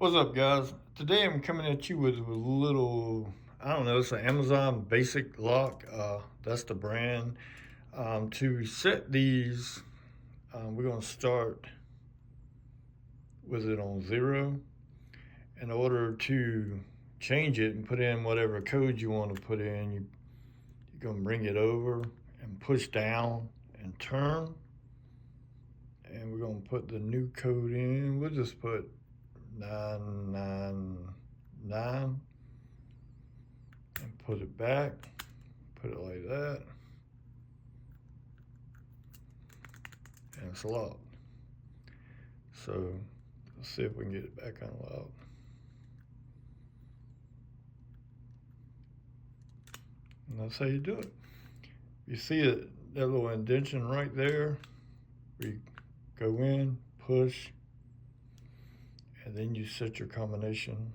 What's up, guys? Today I'm coming at you with a little, I don't know, it's an Amazon basic lock. That's the brand. To reset these, we're going to start with it on 0. In order to change it and put in whatever code you want to put in, you're going to bring it over and push down and turn. And we're going to put the new code in. We'll just put 999 and put it back, put it like that, and it's locked. So let's see if we can get it back unlocked. And that's how you do it. You see it, that little indentation right there, we go in, push, and then you set your combination